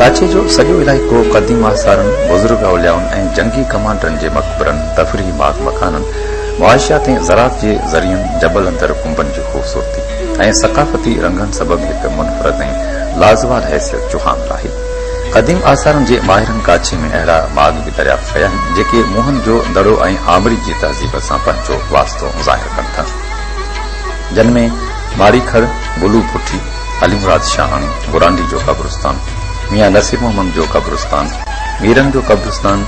काछे जो सॼो इलाइक़ो क़दीम आसारनि, बुज़ुर्ग औलियाउनि ऐं जंगी कमांडरनि जे मक़बरनि, तफ़रीही बाग मकाननि, मुआशियात ऐं ज़राअत जे ज़रियनि, जबल अंदर कुंभनि जी ख़ूबसूरती ऐं सक़ाफ़ती रंगनि सबबि हिकु मुनफ़रद ऐं लाज़वाल हैसियत जो हामिल आहे। क़दीम आसारनि जे माहिरनि काछे में अहिड़ा माग बि दरियाफ़्त कया आहिनि जेके मुंहनि जो दड़ो ऐं आमरी जी तहज़ीब सां पंहिंजो वास्तो ज़ाहिर कनि था, जिन में मारीखड़, बुलू पुठी, अलीमुराद शाहानी, गुरांडी जो क़ब्रिस्तान, मियां नसीर मोहम्मद जो क़ब्रिस्तान, मीरन जो क़ब्रिस्तान,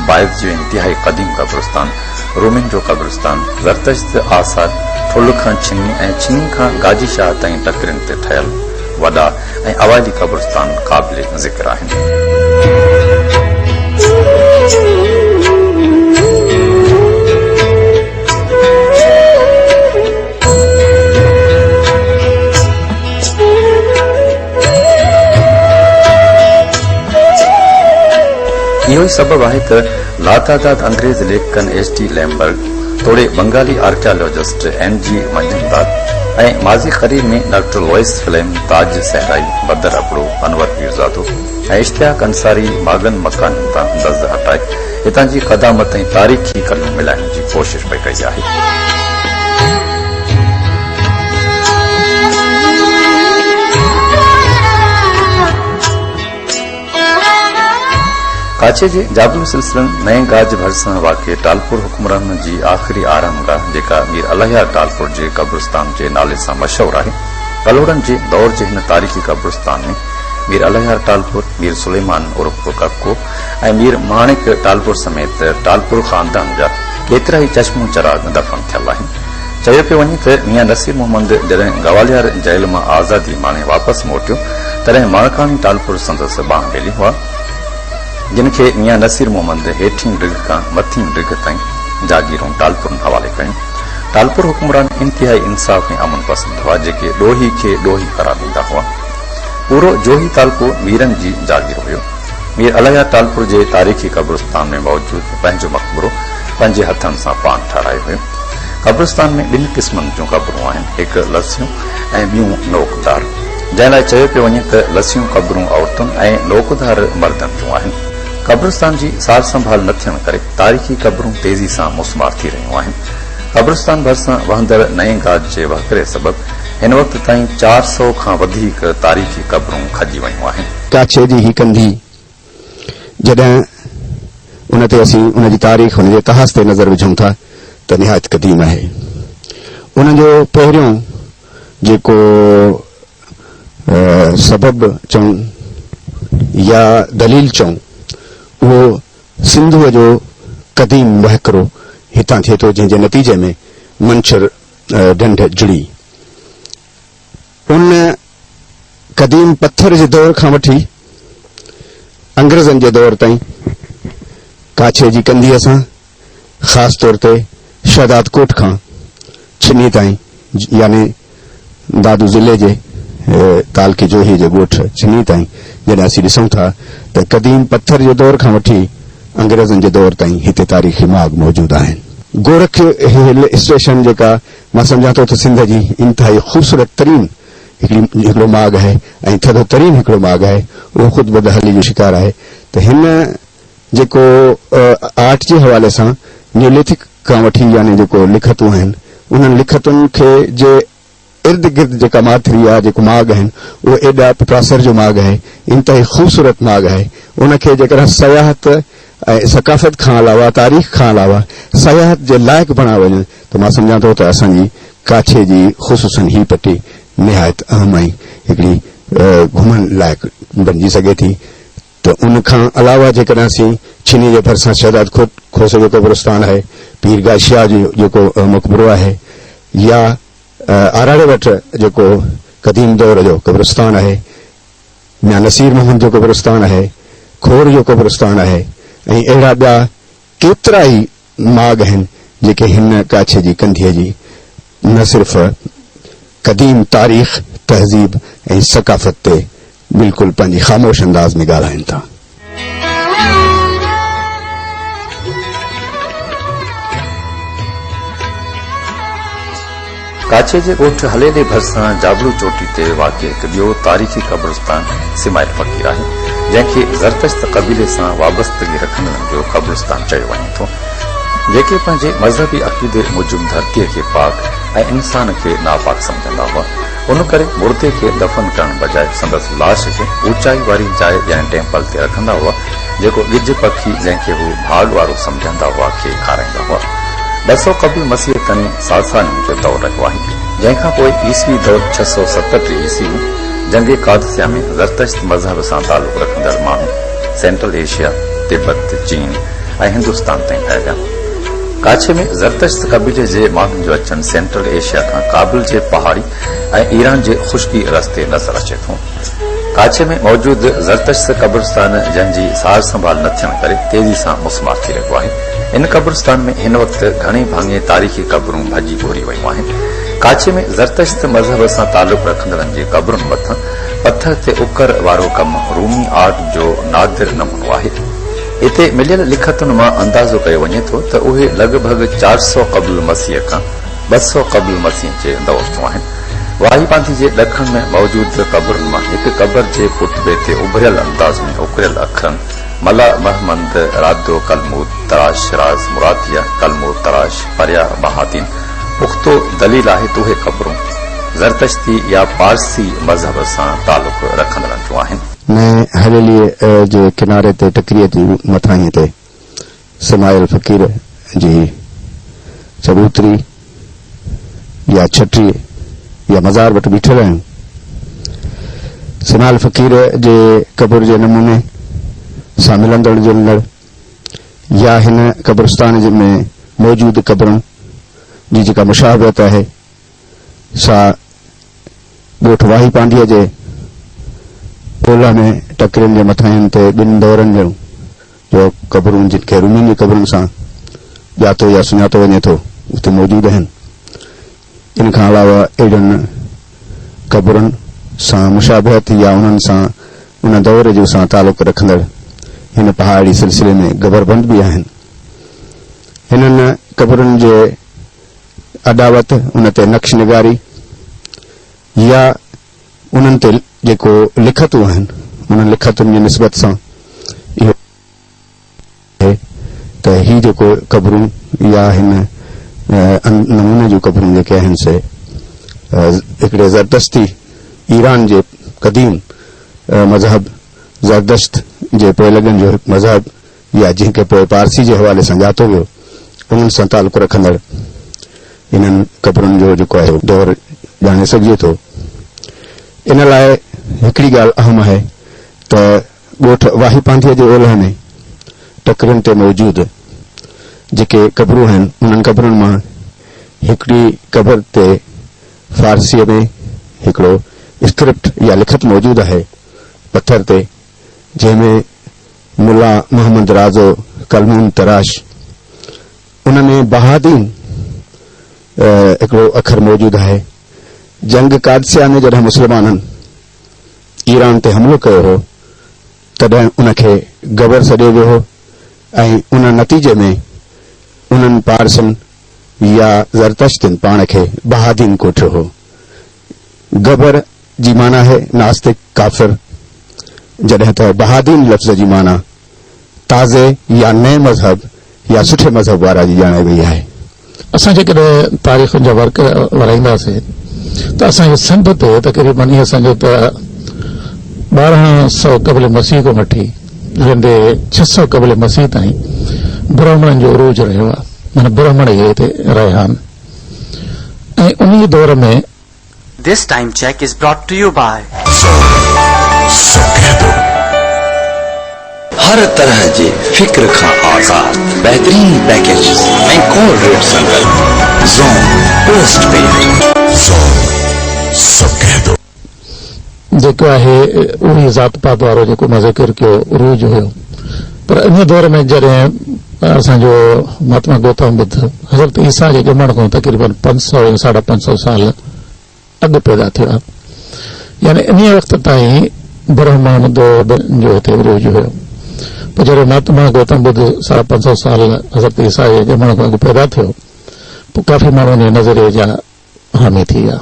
बायज़ जो इंतिहाई क़दीम क़ब्रिस्तान, रोमिन जो क़ब्रिस्तान, ज़रतश्त आसार, ठुल्ह खां छिनी ऐं छिनी खां गाजी शाह ताईं टकरियुनि ते ठहियल वॾा ऐं अवाइली क़ब्रिस्तान क़ाबिल ज़िक्र आहिनि। इहो ई सबब आहे त लातादाद अंग्रेज़ लेखकनि एच.टी. लैम्बर्ग, तोड़े बंगाली आर्कियोलॉजिस्ट एन.जी. मंजुमदाद ऐं माज़ी क़रीब में डॉक्टर लुइस फिलेम, ताज सहराई, बदर अबड़ो, अनवर पीरज़ादो ऐं इश्तियाक अंसारी मागन मकाननि तां दज़ हटाए हितां जी क़दामत ऐं तारीख़ी कलियूं मिलाइण जी कोशिश पई कई आहे। काछे जे जाबलू सिलसिलनि नए गाज भरिसां वाक़िए टालपुर हुक्मरान जी आख़िरी आरामगाह जेका मीर अलहयार टालपुर जे क़ब्रिस्तान जे नाले सां मशहूर आहे, कलोड़नि जे दौर जे हिन तारीख़ी क़ब्रिस्तान में मीर अलहयार टालपुर, मीर सुलेमान उर्फ कक्को ऐं मीर माणिक टालपुर समेत टालपुर ख़ानदान जा केतिरा ई चश्मो चराग दफ़न थियल आहिनि। चयो पियो वञे त मियां नसीर मोहम्मद जॾहिं ग्वालियर जेल मां आज़ादी माणे वापसि मोटियो तॾहिं माणकानी टालपुर संदसि बांह ॿेली हुआ, जिन खे मियां नसीर मोहम्मद हेठीं डिग खां मथीं डिग ताईं जागीरूं टालपुरनि हवाले कयूं। टालपुर हुक्मरान इंतिहाई इंसाफ़ ऐं अमन पसंद हुआ जेके ॾोही खे ॾोही करार ॾींदा हुआ। पूरो जोही तालको मीरनि जी जागीर हुयो। मीर अलहयार टालपुर जे तारीख़ी क़ब्रिस्तान में मौजूद पंहिंजो मक़बरो पंहिंजे हथनि सां पान ठारायो हुयो। क़ब्रिस्तान में ॿिनि क़िस्मनि जूं क़ब्रूं आहिनि, हिकु लसियूं ऐं ॿियूं नोकदार, जंहिं लाइ चयो पियो वञे त लसियूं क़ब्रूं औरतुनि ऐं नोकदार मर्दनि जूं आहिनि। क़ब्रिस्तान जी सार संभाल न थियण करे तारीख़ी क़ब्रूं तेज़ी सां मुस्मार थी रहियूं आहिनि। क़ब्रिस्तान भरिसां वहंदड़ नए गाज जे वहकिरे सबबि हिन वक़्त ताईं 400 खां वधीक तारीख़ी क़ब्रूं खजी वयूं आहिनि। काछे जी ही कंधी जॾहिं उन ते असीं उन जी तारीख़, उन जे इतिहास ते नज़र विझूं था त निहायत क़दीम आहे। उन जो पहिरियों जेको सबब चऊं या दलील चऊं उहो सिंधुअ जो क़दीम वहकिरो हितां थिए थो, जंहिं जे नतीजे में मंछर ढंढ जुड़ी। उन क़दीम पत्थर जे दौर खां वठी अंग्रेज़नि जे दौर ताईं काछे जी कंधीअ सां ख़ासि तौर ते शहदाद कोट खां छिनी ताईं, यानी दादू ज़िले जे तालकी जोही जे ॻोठ छिनी ताईं जॾहिं असीं ॾिसूं था त क़दीम पत्थर जे दौर खां वठी अंग्रेज़नि जे दौर ताईं हिते तारीख़ी माग मौजूद आहिनि। गोरख हिल स्टेशन जेका मां सम्झां थो त सिंध जी इंतिहाई ख़ूबसूरत तरीन हिकिड़ो माग आहे ऐं थधो तरीन हिकिड़ो माग आहे, उहो ख़ुदि बदहली जो शिकार आहे। त हिन जेको आर्ट जे हवाले सां न्यूलिथिक खां वठी यानी जेको लिखतूं आहिनि, उन्हनि लिखतुनि खे जे इर्द गिर्द जेका माथिरी आहे, जेको माग आहिनि, उहो एॾा पिटासर जो माग आहे, इंतिहाई ख़ूबसूरत माग आहे। उनखे जेकर सयाहत ऐं सकाफ़त खां अलावा, तारीख़ खां अलावा सयाहत जे लाइक़ बणा वञे त मां सम्झां थो त असांजी काछे जी ख़ुसूसन ही पटी निहायत अहम ऐं हिकिड़ी घुमण लाइक़ बणिजी सघे थी। त उन खां अलावा जेकॾहिं असीं छिनी जे भरिसां शहदाद खोस जो क़ब्रिस्तान आहे, पीरगाह शाह जो जेको मक़बरो आहे, या आराड़े वटि जेको क़दीम दौर जो क़ब्रिस्तान आहे, मियां नसीर मोहम्मद जो क़ब्रिस्तान आहे, खोर जो क़ब्रिस्तान आहे ऐं अहिड़ा ॿिया केतिरा ई माग आहिनि जेके हिन काछे जी कंधीअ जी न सिर्फ़ क़दीम तारीख़, तहज़ीब ऐं सकाफ़त ते बिल्कुलु पंहिंजी ख़ामोश अंदाज़ में ॻाल्हाइनि था। काछे जे ॻोठ हलेले भरिसां जाबलू चोटी ते वाक़िअ हिकु ॿियो तारीख़ी क़ब्रिस्तान इस्माइल फ़क़ीर आहे, जंहिंखे ज़रतश्त क़बीले सां वाबस्तगी रखंदड़नि जो क़ब्रिस्तान चयो वञे थो, जेके पंहिंजे मज़हबी अक़ीदे मूजिबि धरतीअ खे पाक ऐं इंसान खे नापाक सम्झंदा हुआ। उन करे मुर्दे खे दफ़न करण बजाए संदसि लाश खे ऊचाई वारी जाइ यानी टेम्पल ते रखंदा हुआ, जेको गिज पखी जंहिंखे हू भाग वारो सम्झंदा हुआ खे खाराईंदा हुआ। 200 क़बल मसीह ताईं सासानियुनि जो दौर रहियो आहे, जंहिंखां पोइ ईसवी दौर 637 ईस्वी में जंग कादसिया में ज़रतश्त मज़हब सां तालुक़ रखंदड़ माण्हू सेंट्रल एशिया, तिब्बत, चीन ऐं हिंदुस्तान ताईं फहिलिया। काछे में ज़रतश्त क़बीले जे माण्हुनि जो अचनि सेंट्रल एशिया खां काबुल जे पहाड़ी ऐं ईरान जे खुश्की रस्ते नज़र अचे थो। काछे में मौजूद ज़रतश्त क़ब्रिस्तान, जंहिंजी सार संभाल न थियण करे तेज़ी सां मुस्मार थी रहियो आहे। इन क़ब्रिस्तान में हिन वक़्तु घणे भाङे तारीख़ी क़बरूं भॼी ॻोरी वयूं आहिनि। काछे में ज़रतश्त मज़हब सां तालुक़ रखंदड़नि जी क़बरुनि मथां पत्थर ते उकर वारो कमु रूमी आर्ट जो नादिर नमूनो आहे। हिते मिलियल लिखतुनि मां अंदाज़ो कयो वञे थो त उहे लॻभॻि 400 क़बल मसीह खां 200 क़बल मसीह जे दौर जूं आहिनि। वाही पांथी जे ॾखण में मौजूद क़बरुनि मां हिकु क़बर जे पुतबे ते उभरियल अंदाज़ में उकरियल अखरनि मला महमद रादो कलमूद तराश राज मुरादिया कलमूद तराश परिया महादीन पुख्तो दलील आहे त उहे क़बरूं ज़रतश्ती या पारसी मज़हब सां तालुक़ रखंदड़नि जूं आहिनि। नए हवेलीअ जे किनारे ते टकरीअ जी मथां ते इस्माइल फ़क़ीर जी चबूतरी या छटरी या मज़ार वटि बीठल आहियूं। इस्माइल फ़क़ीर जे क़ब्र जे नमूने सां मिलंदड़ जुलंदड़ या हिन क़ब्रिस्तान में मौजूद क़बरुनि जी जेका मुशाबहत आहे सा ॻोठ वाही पांडीअ जे ओलह में टकरियुनि जे मथां ते ॿिनि दौरनि जो क़बरूं जिनखे रूमियुनि जी क़बरुनि सां ॼातो या सुञातो वञे थो उते मौजूद आहिनि। इन खां अलावा अहिड़नि क़बरुनि सां मुशाबहत या उन्हनि सां उन दौर जो सां तालुक़ रखंदड़ हिन पहाड़ी सिलसिले में गबरबंद भी आहिनि। हिननि क़बरुनि जे अदावत उन ते नक्श निगारी या उन्हनि ते जेको लिखतूं आहिनि उन लिखतुनि जी निस्बत सां इहो त ही जेको क़बरूं या हिन नमूने जूं क़बरूं जेके आहिनि से हिकिड़े ज़रदश्ती ईरान जे क़दीम मज़हब ज़रदश्त जे पोइलॻनि जो हिकु मज़हब या जंहिंखे पोइ पारसी जे हवाले सां ॼातो वियो उन्हनि सां तालुक़ रखंदड़ इन्हनि क़बरुनि जो जेको आहे दौर ॼाणे सघिजे थो। इन लाइ हिकिड़ी ॻाल्हि अहम आहे त ॻोठ वाही पांधीअ जे ओलह में टकरियुनि ते मौजूद जेके क़बरूं आहिनि उन्हनि क़बरुनि मां हिकिड़ी क़बर ते फारसीअ में हिकिड़ो स्क्रिप्ट या लिखत मौजूद आहे पत्थर ते जंहिंमें मुला मोहम्मद राज़ो कलमून तराश उन में बहादीन हिकिड़ो अखर मौजूद आहे। जंग कादसिया में जॾहिं मुस्लमाननि ईरान ते हमलो कयो हो तॾहिं उनखे गबर सॾियो वियो हो ऐं उन नतीजे में उन्हनि पारसनि या ज़रतश्तिन पाण खे बहादीन कोठियो हो। गबर जी माना है नास्तिक काफ़िर, जॾहिं त बहादीन लफ़्ज़ जी माना ताज़े या नए मज़हब या सुठे मज़हब वारा जी ॼाणे वई आहे। असां जेकॾहिं तारीख़ जा वर्क वराईंदासीं त असांजे संद ते तक़रीबन इहे सम्झो त 1200 क़बल मसीह खां वठी वेंदे 600 क़बल मसीह ताईं ब्राह्मणनि जो उरूज रहियो आहे, माना ब्राह्मण इहे हिते रहिया आहिनि ऐं उन दौर में This time check is brought to you by हर तरह जे फिक्र खां आजाद बेहतरीन पैकेज ऐं कॉल रेट सां गॾु ज़ोन पोस्ट पेड जेको आहे उही ज़ात पात वारो जेको मां ज़िक्र कयो उरूज हुयो। पर इन दौर में जॾहिं असांजो महात्मा गौतम बुद्ध हज़रत ईसा जे ॼमण खां तक़रीबन 500 या 550 साल अॻु पैदा थियो आहे, यानी इन वक़्त ताईं ब्रह्मण दौर जो हिते उरूज हुयो। पोइ जॾहिं महात्मा गौतम बुद्ध 550 साल हज़रत ईसा जे ॼमण खां अॻु पैदा थियो पोइ काफ़ी माण्हुनि जे नज़रिए जा हामी थी आहे।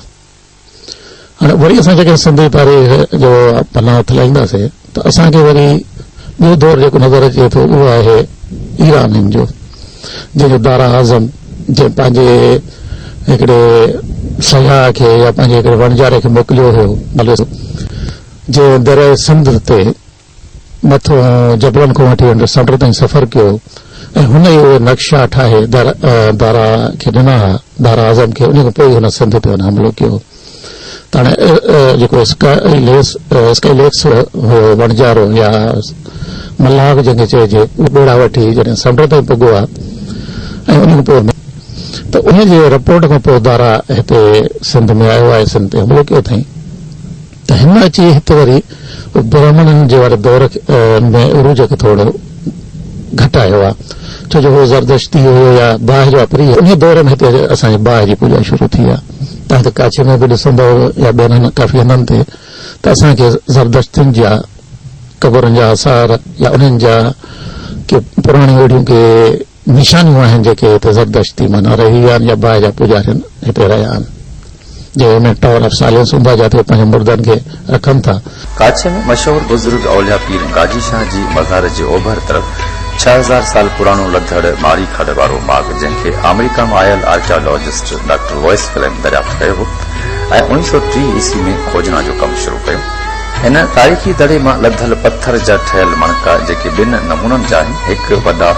हाणे वरी असां जेके सिंधी तारीख़ जो पन्ना हथ लाहींदासीं त असांखे वरी ॿियो दौर जेको नज़र अचे थो उहो आहे ईरान जो, जंहिंजो दारा आज़म जंहिं पंहिंजे हिकिड़े सयाह खे या पंहिंजे हिकिड़े वणजारे खे मोकिलियो हुयो नाले जंहिं दरिया सिंध ते मथो जबलनि खां वठी समुंड ताईं सफ़र कयो ऐं हुन इहो नक्शा ठाहे दारा खे ॾिना हुआ, दारा आज़म खे, उन खां पोइ हुन सिंध ते हुन हमलो कयो। त हाणे जेको स्काईलेक्स हुयो वणजारो या मल्लाह जंहिंखे चइजे, उहो ॿेड़ा वठी जॾहिं समुंड ताईं पुॻो आहे ऐं उन खां पोइ त उनजे रिपोर्ट खां पोइ दारा हिते सिंध में आयो आहे, सिंध ते हमलो कयो अथई। त हिन अची हिते वरी ब्राह्मणनि जे वारे दौर में उरूज खे थोरो घटायो आहे, छो जो उहो ज़रदश्ती हुयो या बाहि जो परी उन दौर में हिते असांजे बाहि जी पूॼा शुरू थी आहे। तव्हां त काशी में बि ॾिसंदव या ॿियनि काफ़ी हंधनि ते त असांखे ज़रदश्तियुनि जा कबरनि जा आसार या उन्हनि जा के पुराणी ओड़ियूं के निशानियूं आहिनि जेके हिते ज़रदश्ती माना रही आहिनि या बाहि जा पुॼारी हिते रहिया आहिनि, जंहिंमें टावर ऑफ साइलेंस हूंदा जिते पंहिंजे मुर्दनि खे रखनि था। काछे में मशहूर बुजुर्ग औलिया पीर गाजी शाह जी मज़ार जे ओभर तरफ़ 6000 साल पुरानो लधड़ मारी खड़ वारो बाग, जंहिंखे अमेरिका में आयल आर्कियोलॉजिस्ट डॉक्टर वॉइस फिल्म दरियाफ़्त कयो हो ऐं 1930 ईस्वी में खोजना जो कम शुरू कयो। हिन तारीख़ी दड़े मां लधल पत्थर जा ठहियल मणका जेके ॿिनि नमूननि जा आहिनि, हिकु वॾा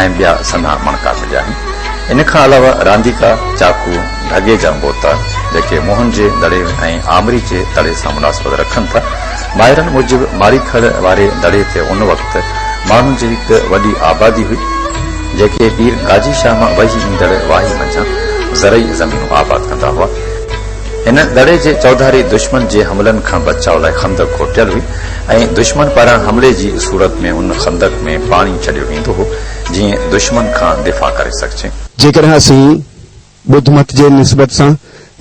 ऐं ॿिया सन्हा मणका मिलिया आहिनि। इन खां अलावा रांदीका, चाकू, ढगे जा बोता जेके मोहन जे दड़े ऐं आमरी जे दड़े सां मुनासिबत रखनि था। माहिरनि मूजिबि मारीखड़ वारे दड़े ते उन वक़्तु माण्हुनि जी हिकु वॾी आबादी हुई जेके पीर गाजी शाह मां वही ईंदड़ वाही मंझां ज़रई ज़मीनूं आबाद कंदा हुआ। हिन दड़े जे चौधारी दुश्मन जे हमलनि खां बचाव लाइ खंदक खोटियल हुई ऐं दुश्मन पारां हमले जी सूरत में उन खंदक में पाणी छॾियो वेंदो हो जीअं दुश्मन खां दिफ़ा करे सघिजे। जेकॾहिं असीं ॿुध मत जे निस्बत सां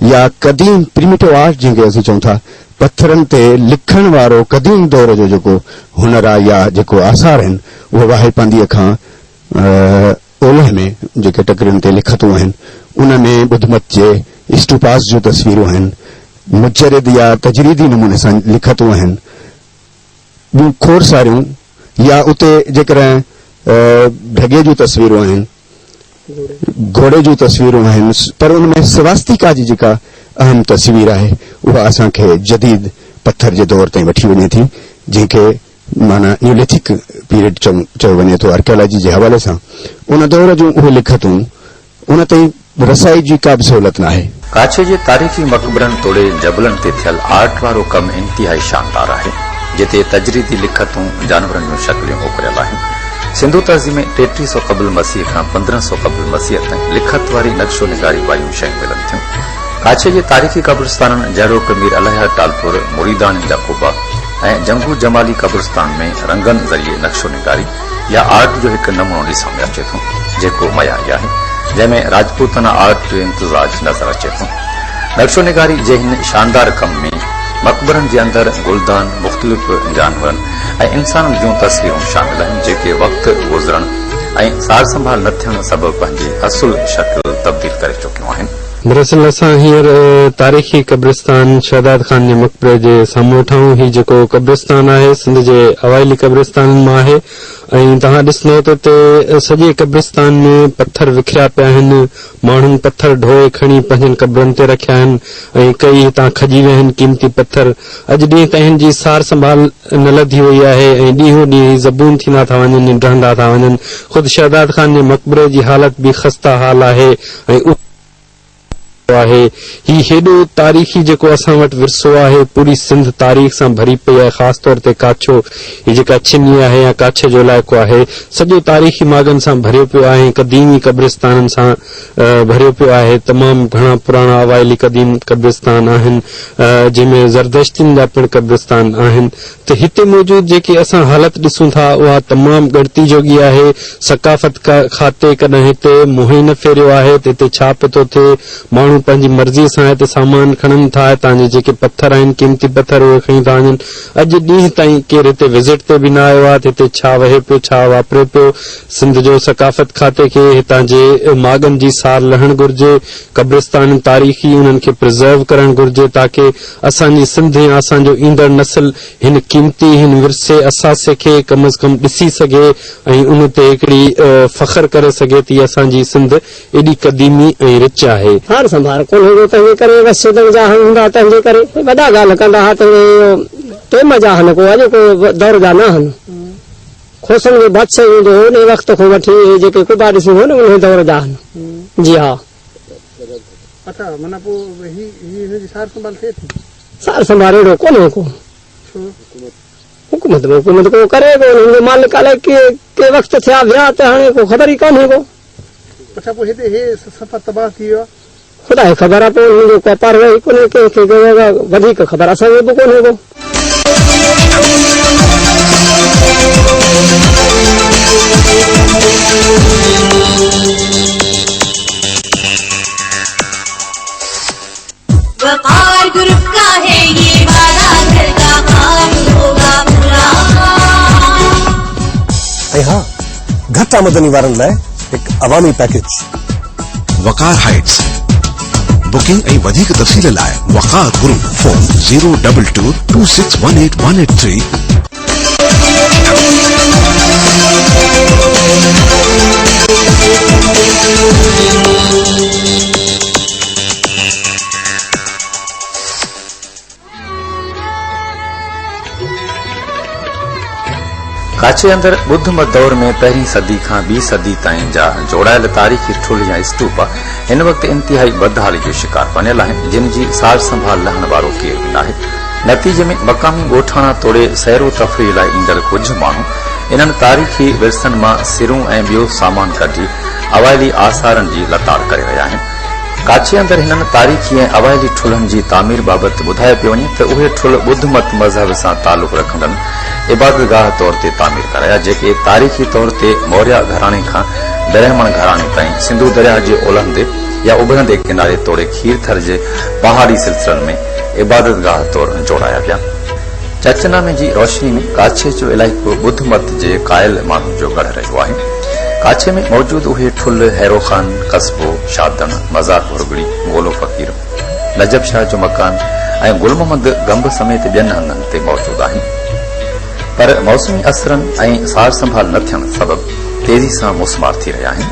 या क़दीम प्रिमिटिव आर्ट जंहिंखे असीं चऊं था, पत्थरनि ते लिखण वारो क़दीम दौर जो जेको हुनर आहे या जेको आसार आहिनि, उहे वाहे पांदीअ खां ओलह में जेके टकरियुनि ते लिखतूं आहिनि उन में ॿुध मत जे स्टूपास जूं तस्वीरूं आहिनि, मुजरिद या तजरीदी नमूने सां लिखतूं आहिनि, ॿियूं खोड़ सारियूं, या उते जेकॾहिं ढगे जूं तस्वीरूं आहिनि, घोड़े जूं तस्वीरूं आहिनि, पर उनमें स्वास्तिका जी जेका अहम तस्वीर आहे उहा असांखे जदीद पत्थर जे दौर ताईं वठी वञे थी, जंहिंखे माना न्यूलिथिक पीरियड चयो वञे थो आर्कियोलॉजी जे हवाले सां। उन दौर जूं उहे लिखतूं उन ताईं रसाई जी का बि सहूलियत न आहे। काछे जे तारीख़ी मक़बरनि तोड़े जबलनि ते थियल आर्ट वारो कमु इंतिहाई शानदार आहे, जिते तजरीदी लिखतूं जानवरनि जूं शक्लियूं उकरियल आहिनि। सिंधु तहज़ीब में 3300 क़बल मसीह खां 1500 क़बल मसीह ताईं लिखत वारी नक्शो निगारी वारियूं शयूं मिलनि थियूं। काछे जे तारीख़ी क़ब्रिस्ताननि जहिड़ो मीर अलाहिया टालपुर मुरीदान जा कुबा ऐं जंगू जमाली क़ब्रिस्तान में रंगनि ज़रिए नक्शो निगारी या आर्ट जो हिकु नमूनो ॾिसण में अचे थो, जेको मयारी आहे, जंहिंमें राजपूताना आर्ट जो इम्तिज़ाज नज़र अचे थो। नक्शो निगारी जे हिन शानदार कम में मक़बरनि जे अंदरि गुलदान, मुख़्तलिफ़ जानवरनि ऐं इंसाननि जूं तस्वीरूं शामिल आहिनि, जेके वक़्तु गुज़रण ऐं सार संभाल न थियण सबबि पंहिंजी असुल शक्ल तब्दील करे चुकियूं आहिनि। दरअसल असां हींअर तारीख़ी क़ब्रिस्तान शहदाद खान जे मक़बरे जे साम्हूं ठाऊं। ही जेको क़ब्रिस्तान आहे सिंध जे अवाइली क़ब्रिस्ताननि मां आहे ऐं तव्हां ॾिसंदव त उते सॼे क़ब्रिस्तान में पत्थर विखिरिया पिया आहिनि, माण्हुनि पत्थर ढोए खणी पंहिंजनि क़ब्रनि ते रखिया आहिनि ऐं कई हितां खजी विया आहिनि क़ीमती पत्थर। अॼु ॾींहं ताईं हिन जी सार संभाल न लधी वई आहे ऐं ॾींहों ॾींहुं ज़बून थींदा था वञनि, ढहंदा था वञनि। ख़ुदि शहदाद खान जे मक़बरे जी हालत बि ख़स्ता हाल आहे ऐं आहे। ही हेॾो तारीख़ी जेको असां वटि विरसो आहे, पूरी सिंध तारीख़ सां भरी पई आहे, ख़ासि तौर ते काछो, ही जेका छिनी आहे या काछे जो इलाइक़ो आहे, सॼो तारीख़ी मागनि सां भरियो पियो आहे, क़दीमी क़ब्रिस्ताननि सां भरियो पियो आहे। तमामु घणा पुराणा अवाइली क़दीम क़ब्रिस्तान आहिनि, जंहिंमें ज़रदश्तियुनि जा पिणु क़ब्रिस्तान आहिनि। त हिते मौजूदु जेकी असां हालत ॾिसूं था उहा तमामु ॻणती जोगी आहे। सकाफ़त खाते कॾहिं हिते मुंहुं न फेरियो आहे त हिते छा पियो थो थिए, माण्हू पंहिंजी मर्ज़ी सां हिते सामान खणनि था, हितां जे जेके पत्थर आहिनि क़ीमती पत्थर उहे खणी था वञनि। अॼु ॾींहं ताईं केरु हिते विज़िट ते बि न आयो आहे, हिते छा वहे पियो, छा वापरे पियो। सिंध जो सकाफ़त खाते खे हितां जे माॻनि जी सार लहणु घुर्जे, क़ब्रिस्तान तारीख़ी उन्हनि खे प्रिज़र्व करणु घुर्जे, ताकी असांजी सिंध या असांजो ईंदड़ नस्ल हिन क़ीमती हिन विरसे असासे खे कम अज़ कम ॾिसी सघे ऐं उन ते हिकिड़ी फ़ख्र करे सघे थी। असांजी सिंध एॾी क़दीमी ऐं रिच आहे। हार संभाल कोन हुयो, तंहिंजे करे मस्जिदनि जा हूंदा, तंहिंजे करे वॾा ॻाल्हि कंदा हुआ, टेम जा आहिनि, को अॼु को दौर जा न आहिनि। खोसनि जो बादशाह हूंदो हो, उन वक़्त खां वठी जेके कुबा ॾिसूं हो न उन दौर जा आहिनि। जी हा। अच्छा, माना पोइ हिनजी सार संभाल थिए थी? सार संभाल अहिड़ो कोन्हे को हुकूमत को करे को मालिक अलाए के वक़्त थिया विया त हाणे को ख़बर ई कोन्हे को। अच्छा, पोइ हिते हे सफ़ा तबाह थी वियो आहे? ख़ुदा खे ख़बर आहे, पोइ हुनजो को कारवाई कोन्हे, कंहिंखे वधीक ख़बर असांखे बि कोन्हे को। वक़ार ग्रुप का है ये वादा, घर का काम होगा पूरा। ऐं हा, घटि आमदनी वारनि लाइ हिकु अवामी पैकेज वकार हाइट्स। बुकिंग ऐं वधीक तफ़सील लाइ वकार ग्रुप, फोन 02226188183। काछे अंदर बुद्ध मत दौर में पहिरीं सदी खां 20 सदी ताईं जा जोड़ायल तारीख़ी ठुल या स्तूप हिन वक़्तु इंतिहाई बदहाली जो शिकार बनियल आहिनि, जिन जी सार संभाल लहण वारो केर बि नाहे। नतीजे में मक़ामी ॻोठाणा तोड़े सैरो तफ़रीह लाइ ईंदड़ कुझु माण्हू इन्हनि तारीख़ी विरसनि मां सिरूं ऐं ॿियो सामान कढी अवाइली आसारनि जी लताड़ करे रहिया आहिनि। काछे अंदर हिननि तारीख़ी ऐं अवाइली ठुलनि जी तामीर बाबति ॿुधाए पियो वञे त उहे ठुल बुद्ध मत मज़हब सां तालुक़ रखंदड़ इबादतगाह तौर ते तामीर कराया, जेके तारीख़ी तौर ते मौर्य घराणे खां दरियामण घराणे ताईं सिंधु दरिया जे ओलहंदे या उभरंदे किनारे तोड़े खीरथर जे पहाड़ी सिलसिलनि में इबादतगाह तौर जोड़ाया विया। चचनामे जी रोशनी में काछे जो इलाइक़ो बुद्ध मत जे क़ाइल माण्हुनि जो गढ़ रहियो आहे। काछे में मौजूद उहे ठुल हैरो खान, कस्बो, शादन, मज़ार भुरगड़ी, गोलो फकीर, नजब शाह जो मकान ऐं गुल मोहम्मद गंब समेत ॿियनि हंधनि ते मौजूद आहिनि, पर मौसमी असरनि ऐं सार संभाल न थियण सबबि तेज़ी सां मुसमार थी रहिया आहिनि।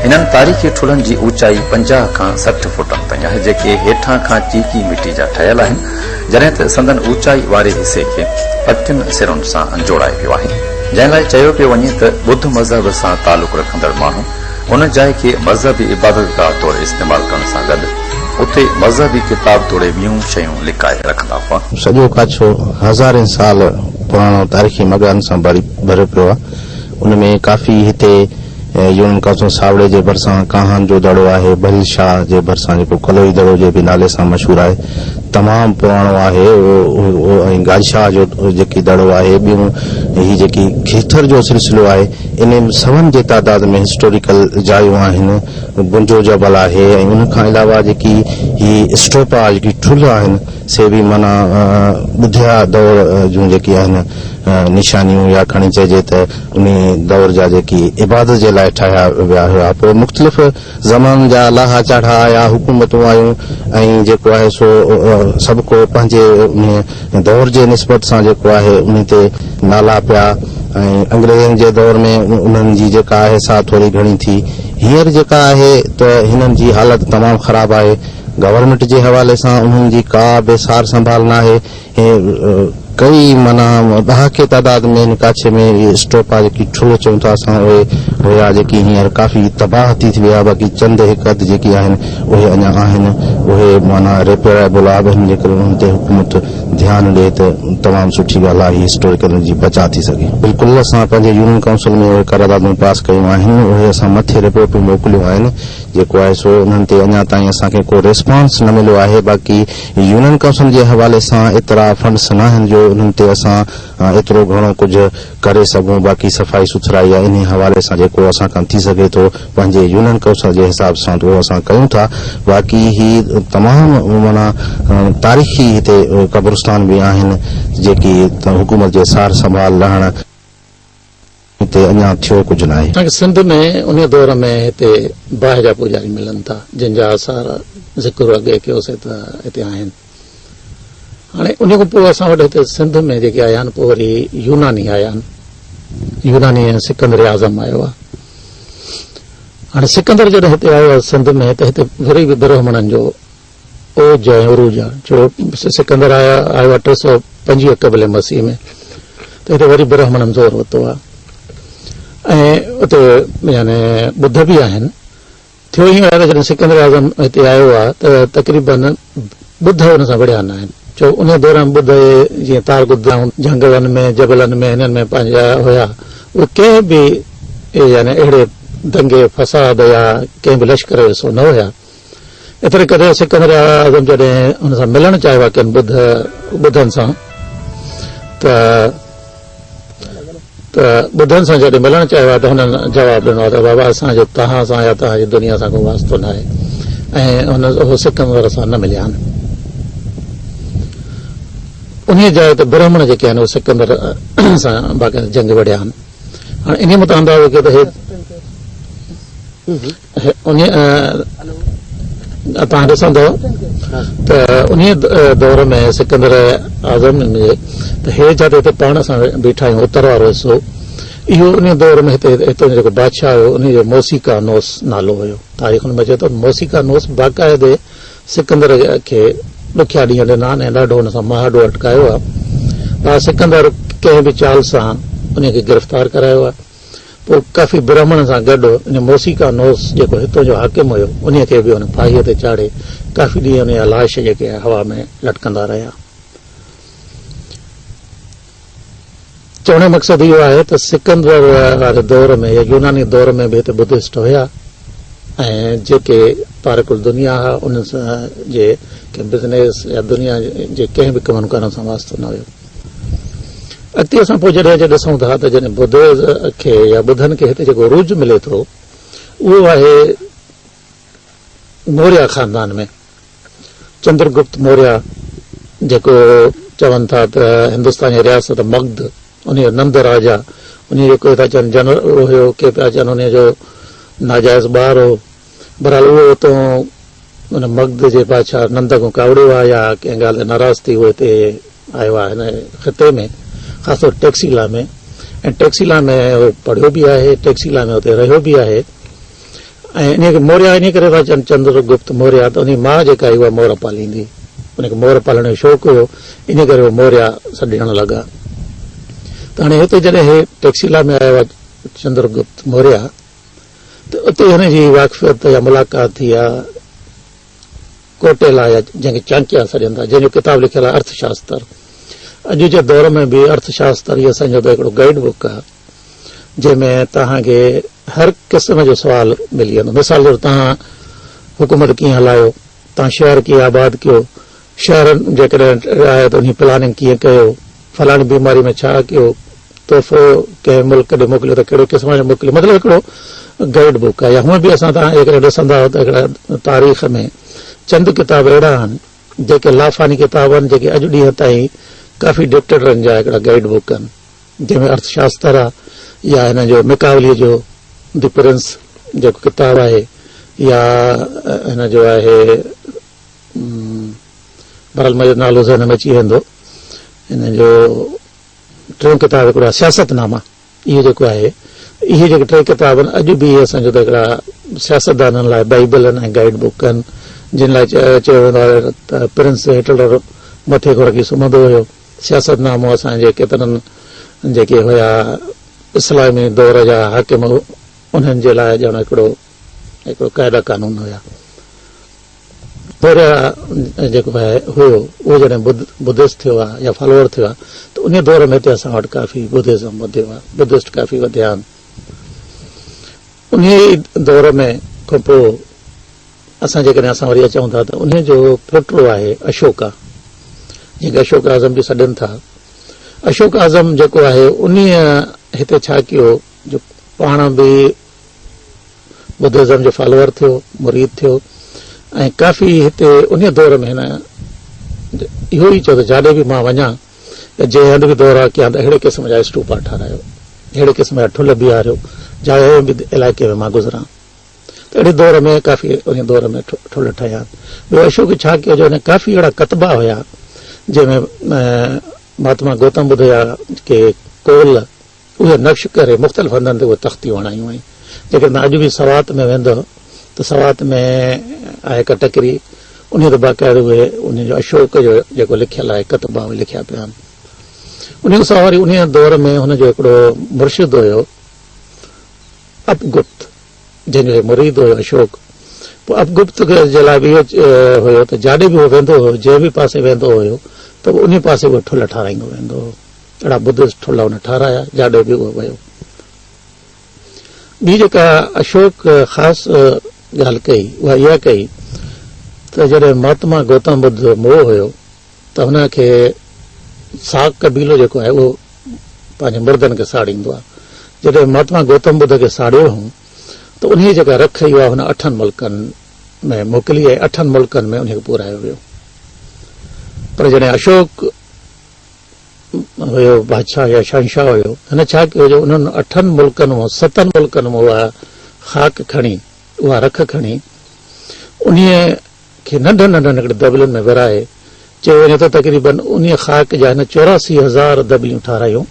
इन्हनि तारीख़ी ठुलनि जी ऊचाई 50 खां 60 फुटनि ताईं आहे, जेके हेठां खां चीकी मिट्टी जा ठहियल आहिनि, जॾहिं त संदन ऊचाई वारे हिसे खे पटियुनि सिरुनि सां जोड़ाए पियो आहे, जंहिं लाइ चयो पियो वञे त बुद्ध मज़हब सां तालुक़ रखंदड़ माण्हू उन जाइ खे मज़हबी इबादतगाह तौरु इस्तेमालु करण सां गॾु उते मज़हबी किताब तोड़े ॿियूं शयूं लिकाए रखंदा हुआ। सॼो काछो हज़ारे साल पुराणो तारीख़ी मकान सां भरियो पियो आहे। उनमें काफ़ी हिते यून कासो सावड़े जे भरिसां काहन जो दड़ो आहे, बहिल शाह जे भरिसां जेको कलोई दड़ो जे बि नाले सां मशहूरु आहे, तमामु पुराणो आहे। ऐं गादशाह जो जेकी दड़ो आहे, ॿियूं ही जेकी खीथर जो सिलसिलो आहे, इन सभनि जे तादाद में हिस्टोरिकल जायूं आहिनि। गुंजो जबल आहे ऐं उनखां अलावा जेकी ही स्टोपा जेकी ठुल आहिनि से बि माना ॿुधिया दौर जूं जेकी आहिनि निशानियूं या खणी चइजे त उन दौर जा जेकी इबादत जे लाइ ठाहिया विया हुआ। पोइ मुख़्तलिफ़ ज़मान जा लाहा चाढ़ा आया, हुकूमतूं आयूं ऐं जेको आहे सो सभु को पंहिंजे उन दौर जे निस्बत सां जेको आहे उन ते नाला पिया। ऐं अंग्रेज़नि जे दौर में उन्हनि जी जेका आहे सा थोरी घणी थी। हींअर जेका आहे त हिननि जी हालत तमामु ख़राबु आहे। गवर्नमेंट जे हवाले सां उन्हनि जी का बि सार संभाल न आहे। कई माना ॾहाके तादाद में हिन काछे में स्टोपा जेकी ठुल चऊं था असां उहे हुया जेकी हींअर काफ़ी तबाह थी विया। बाक़ी चंद हिकु अधु जेकी आहिनि उहे अञा आहिनि, उहे माना रिपेयरेबल आहिनि, जेकर उन्हनि ते हुकूमत ध्यानु ॾिए त तमामु सुठी ॻाल्हि आहे, हिस्टोरिकल जी बचा थी सघे। बिल्कुलु असां पंहिंजे यूनियन काउंसिल में उहे करारदादूं पास कयूं आहिनि, उहे असां मथे रिपोर्टूं मोकिलियूं आहिनि। जेको आहे सो उन्हनि ते अञा ताईं असांखे को रिस्पॉन्स न मिलियो आहे। बाक़ी यूनियन काउंसिल जे हवाले सां एतिरा फंड्स न आहिनि जो उन्हनि ते असां एतिरो घणो कुझु करे सघूं। बाक़ी सफ़ाई सुथराई आहे इन हवाले सां जेको जेको असां खां थी सघे थो पंहिंजे यूनियन कौंसिल जे हिसाब सां उहो असां कयूं था। बाक़ी ही तमामु माना तारीख़ी हिते कब्रिस्तान बि आहिनि जेकी हुकूमत जे सार संभाल रहण हिते अञा थियो कुझु न आहे। सिंध में उन दौर में हिते बाहि जा पुजारी मिलनि था जिन जा असां ज़िक्र अॻे कयोसीं त हिते आहिनि। हाणे उन खां पोइ असां वटि हिते सिंध में जेके आया आहिनि पोइ वरी यूनानी आया आहिनि। यूनानी सिकंदर आज़म आयो आहे। हाणे सिकंदर जॾहिं हिते आयो आहे सिंध में त हिते वरी बि ब्राह्मणनि जो ओज ऐं उरूज आहे। छो सिकंदर आयो आहे 325 क़बल मसीह में त हिते वरी ब्राह्मणनि ज़ोर वरितो आहे ऐं उते यानी ॿुध बि आहिनि। थियो ईअं आहे त जॾहिं सिकंदर आज़म हिते आयो आहे त तक़रीबन ॿुध हुन सां विढ़िया न आहिनि। छो उन दौरान ॿुध जीअं तारगुद्दा जंगलनि में जबलनि में हिननि में पंहिंजा हुया उहे कंहिं बि यानी अहिड़े दंगे फसाद या कंहिं बि लश्कर जो न हुया। एतिरे करे सिकंदर आज़म जॾहिं हुन सां मिलणु चाहियो आहे किन ॿुधनि सां त ॿुधनि सां जॾहिं मिलणु चाहियो आहे त हुननि जवाबु ॾिनो आहे त बाबा असांजो तव्हां सां या तव्हांजी दुनिया सां को वास्तो न आहे ऐं उहो सिकंदर सां न मिलिया आहिनि। उन जाइ ते ब्राह्मण जेके आहिनि उहे सिकंदर सां बाक़ाइदा जंग विढ़िया आहिनि। हाणे इन में तव्हां अंदाज़ो कयो त तव्हां ॾिसंदव त उन दौर में सिकंदर आज़म में त हे जिते हिते पाण सां बीठा आहियूं उत्तर वारो हिसो इहो उन दौर में हिते जेको बादशाह हुयो उन जो मोसिका नोस नालो हुयो। तारीख़ में अचे थो मोसिका नोस बाक़ाइदे सिकंदर खे ॾुखिया ॾींहं ॾिना ऐं ॾाढो हुन सां महाडो अटकायो आहे। पर सिकंदर कंहिं बि चाल सां उनखे गिरफ़्तार करायो आहे। पोइ काफ़ी ब्राह्मण सां गॾु इन मोसिका नोस जेको हितां जो हाकिम हुयो उन खे बि हुन फाईअ ते चाढ़े काफ़ी ॾींहं उन जा लाश जेके हवा में लटकंदा रहिया। चवण जो मक़सदु इहो आहे त सिकंदर वारे दौर में या यूनानी दौर में बि हिते बुद्धिस्ट हुया ऐं जेके पारकुल दुनिया हुआ उन जे बिज़नेस या दुनिया जे कंहिं बि कमनि करण सां वास्तो न हुयो। अॻिते असां पोइ जॾहिं ॾिसूं था त जॾहिं बुद्ध खे या ॿुधनि खे हिते जेको रूज मिले थो उहो आहे मौर्य ख़ानदान में। चंद्रगुप्त मौर्य जेको चवनि था त हिंदुस्तान जी रियासत मगध उन जो नंद राजा उन जो कोई था चवनि जनरल हुयो के पिया चवनि उन जो नाजाइज़ ॿार हो। बहरहाल उहो उतां उन मगध जे बादशाह नंद खां कावड़ियो आहे या कंहिं ॻाल्हि ते नाराज़ थी उहो हिते आयो आहे हिन ख़िते में ख़ासि तौर टेक्सीला में। ऐं टेक्सीला में उहो पढ़ियो बि आहे टेक्सीला में उते रहियो बि आहे ऐं इन खे मौर्य इन करे था चवनि चंद्रगुप्त मौर्य त उन माउ जेका आई उहा मोर पालींदी उनखे मोर पालण जो शौक़ु हुयो इन करे उहो मौर्य सॾ ॾियण लॻा। त हाणे हिते जॾहिं हे टेक्सीला में आयो आहे चंद्रगुप्त मौर्य त उते हुनजी वाक़फ़ियत या मुलाक़ात थी आहे कोटेला या जंहिंखे चांक्या सॾनि था जंहिंजो किताबु लिखियलु आहे अर्थशास्त्र। अॼु जे दौर में बि अर्थशास्त्र इहो असांजो त हिकिड़ो गाइड बुक आहे जंहिंमें तव्हांखे हर क़िस्म जो सुवाल मिली वेंदो। मिसाल जो तव्हां हुकूमत कीअं हलायो, तव्हां शहर कीअं आबाद कयो, शहर जेकॾहिं आहे त उन प्लानिंग कीअं कयो, फलाणी बीमारी में छा कयो, तोहफ़ो कंहिं मुल्क ॾे मोकिलियो त कहिड़े क़िस्म जो मोकिलियो। मतिलबु हिकिड़ो गाइड बुक आहे। या हूअं बि असां तव्हां जेकॾहिं ॾिसंदा त हिकिड़ा तारीख़ में चंद किताब अहिड़ा आहिनि जेके लाफ़ानी किताब आहिनि जेके अॼु ॾींहं ताईं काफ़ी डिक्टेटरनि जा हिकिड़ा गाइड बुक आहिनि जंहिंमें अर्थशास्त्र आहे या हिन जो मिकावलीअ जो द प्रिंस जेको किताबु आहे या हिन जो आहे बहरहाल मुंहिंजो नालो ज़हन में अची वेंदो हिन जो टियों किताब हिकिड़ो आहे सियासतनामा। इहो जेको आहे इहे जेके टे किताब आहिनि अॼु बि असांजो त हिकिड़ा सियासतदाननि लाइ बाइबल आहिनि ऐं गाइड बुक आहिनि जिन लाइ चयो वेंदो आहे त प्रिंस हिटलर मथे खां रखी सुम्हंदो हुयो। सियासतनामो असांजे केतिरनि जेके हुया इस्लामी दौर जा हाकिम उन्हनि जे लाइ ॼण हिकिड़ो क़ाइदा कानून हुया। पर जेको आहे हुयो उहो जॾहिं बुद्धिस्ट थियो आहे या फॉलोअर थियो आहे त उन दौर में हिते असां वटि काफ़ी बुद्धिज़म वधियो आहे, बुद्धिस्ट काफ़ी वधिया आहिनि। उन दौर में खां पोइ असां जेकॾहिं असां वरी अचूं था त उन जो पुटु आहे अशोका जंहिंखे अशोक आज़म बि सॾनि था। अशोक आज़म जेको आहे उन हिते छा कयो जो पाण बि बुद्धिज़्म जो फॉलोअर थियो, मुरीद थियो ऐं काफ़ी हिते उन दौर में हिन इहो ई चयो त जाॾे बि मां वञा जंहिं हंधि बि दौरा कयां त अहिड़े क़िस्म जा स्तूपा ठारायो, अहिड़े क़िस्म जा ठुल बीहारियो जंहिं बि इलाइक़े में मां गुज़रां। त अहिड़े दौर में काफ़ी उन दौर में ठुल ठहिया। ॿियो अशोक छा कयो जो काफ़ी अहिड़ा कतबा हुया जंहिंमें महात्मा गौतम बुद्ध जा के कोल उहे नक्श करे मुख़्तलिफ़ हंधनि ते उहे तख़्तियूं हणायूं आहिनि। जेकॾहिं अॼु बि सवात में वेंदो त सवात में आहे हिक टकरी, उन ते बाक़ाइदे उहे उन जो अशोक जो जेको लिखियल आहे कतबा उहे लिखिया पिया आहिनि। उन खां सवाइ वरी उन दौर में हुनजो हिकिड़ो मुर्शिद हुयो अपगुप्त, जंहिंजो मुरीद हुयो अशोक। पोइ अपगुप्त जे लाइ बि इहो हुयो त जाॾे बि उहो वेंदो हुयो, जंहिं बि पासे वेंदो हुयो त उन पासे उहो ठुल ठाराईंदो वेंदो हो। अहिड़ा बुद्धिस्ट ठुल हुन ठाराया जाॾे बि उहो वियो। ॿी जेका अशोक ख़ासि ॻाल्हि कई उहा इहा कई त जॾहिं महात्मा गौतम बुद्ध मोह हुयो त हुनखे साग कबीलो जेको आहे उहो पंहिंजे मर्दनि खे साड़ींदो आहे। जॾहिं महात्मा गौतम बुद्ध खे साड़ियो हुओ त उन जेका रख हुई हुन 8 मुल्कनि में मोकिली ऐं 8 मुल्कनि में उनखे पूरायो वियो। पर जॾहिं अशोक हुयो बादशाह या शहंशाह हुयो, हिन छा कयो जो उन्हनि 8 मुल्कनि मां 7 मुल्कनि मां उहा खाक खणी, उहा रख खणी उन खे नंढनि नंढनि हिकिड़े दॿलनि में विराए चयो वञे त तक़रीबन उन खाक जा हिन 84,000 दॿलियूं ठारायूं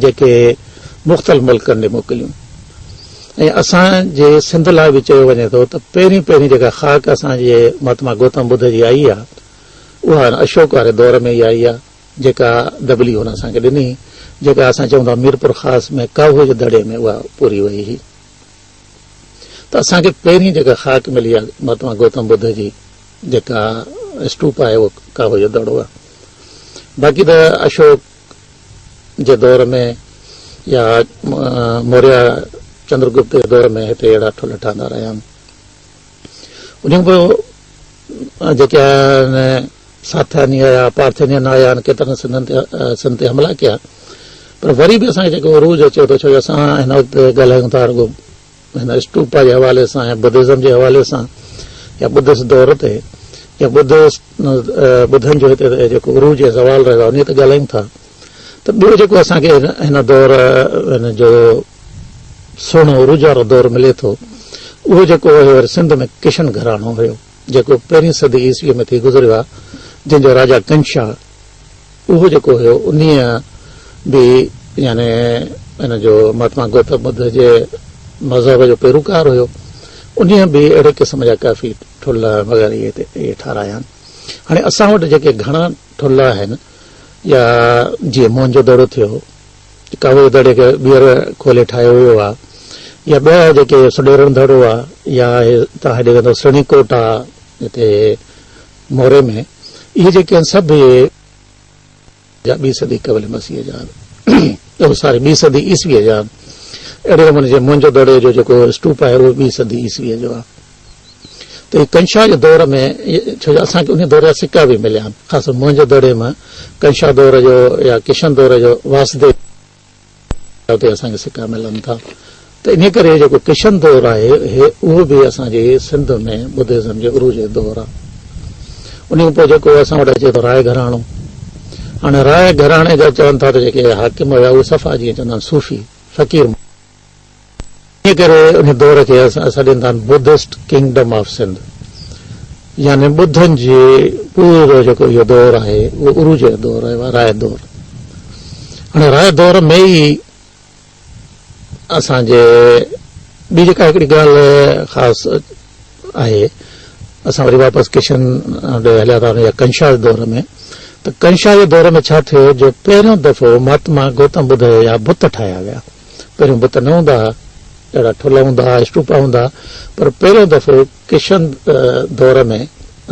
जेके मुख़्तलिफ़ मुल्कनि ॾे मोकिलियूं। ऐं असांजे सिंध लाइ बि चयो वञे थो त पहिरीं पहिरीं जेका खाक असांजे महात्मा गौतम बुद्ध जी आई आहे उहा अशोक वारे दौर में ई आई आहे, जेका दॿली हुन असांखे ॾिनी, जेका असां चऊं था मीरपुर ख़ासि में काहू जे दड़े में उहा पूरी वई हुई। त असांखे पहिरीं जेका खाक मिली आहे महात्मा गौतम बुद्ध जी जेका स्तूप आहे उहो काहू जो दड़ो आहे। बाक़ी त अशोक जे दौर में या मौर्य चंद्रगुप्त जे दौर में हिते अहिड़ा ठुल ठहंदा रहिया आहिनि। उन खां पोइ जेके साथानी आया, पार्थेनियन आया, केतिरनि सिंध ते हमला कया, पर वरी बि असांखे जेको अरूज अचे थो, छो जो असां हिन वक़्तु ॻाल्हायूं था रुॻो हिन स्तूपा जे हवाले सां या बुद्धिज़्म जे हवाले सां या बुद्धिस्ट दौर ते या बुद्धनि जो हिते जेको अरूज जो सवाल रहियो आहे उन ते ॻाल्हायूं था। त ॿियो जेको असांखे हिन दौर हिन जो सुहिणो अरूज वारो दौर मिले थो उहो जेको हुयो सिंध में किशन घराणो हुयो, जेको 1वीं सदी ईस्वीअ में थी गुज़रियो आहे, जंहिंजो राजा कंशा उहो जेको हुयो उन बि यानी हिन जो महात्मा गौतम बुद्ध जे मज़हब जो पैरोकार हुयो। उन बि अहिड़े क़िस्म जा काफ़ी ठुल वग़ैरह इहे ठाराया आहिनि। हाणे असां वटि जेके घणा ठुल आहिनि या जीअं मोहनजो दड़ो थियो, कावे दड़े खे ॿीहर खोले ठाहियो वियो आहे, या ॿिया जेके सुडेरण दड़ो आहे, या तव्हां हेॾे वेंदो सणीकोट आहे हिते मोरे में, इहे जेके आहिनि सभु 2वीं सदी क़बल मसीह जा सॉरी 2वीं सदी ईस्वीअ जा। अहिड़े नमूने जे मोहनजो दड़े जो जेको स्तूप आहे उहो 2वीं सदी ईस्वीअ जो आहे। त कंशा जे दौर में छो जो असांखे उन दौर जा सिक्का बि मिलिया आहिनि, ख़ासि मोहनजो दड़े में कंशा दौर जो या किशन दौर जो वासुदेव उते असांखे सिक्का मिलनि था। त इन करे जेको किशन दौर आहे उहो बि असांजे सिंध में बुद्धिज़्म जो अरूज जो दौर आहे। उन खां पोइ जेको असां वटि अचे थो राय घराणो। हाणे राय घराणे जा चवनि था त जेके हाकिम हुया उहे सफ़ा जीअं चवंदा आहिनि सूफ़ी फ़क़ीर, इन करे उन दौर खे असां सॾींदा आहिनि बुद्धिस्ट किंगडम ऑफ सिंध, यानी बुद्धनि जे पूरो जेको इहो दौर आहे उहो अरूज जो दौर आहे, राय दौर। हाणे राय दौर में ई असांजे ॿी जेका हिकिड़ी ॻाल्हि ख़ासि आहे, असां वरी वापसि किशन ॾे हलिया था वञूं या कंशा जे दौर में, त कंशा जे दौर में छा थियो जो पहिरियों दफ़ो महात्मा गौतम बुद्ध जा बुत ठाहिया विया। पहिरियों बुत न हूंदा, अहिड़ा ठुल हूंदा, स्तूपा हूंदा, पर पहिरियों दफ़ो किशन दौर में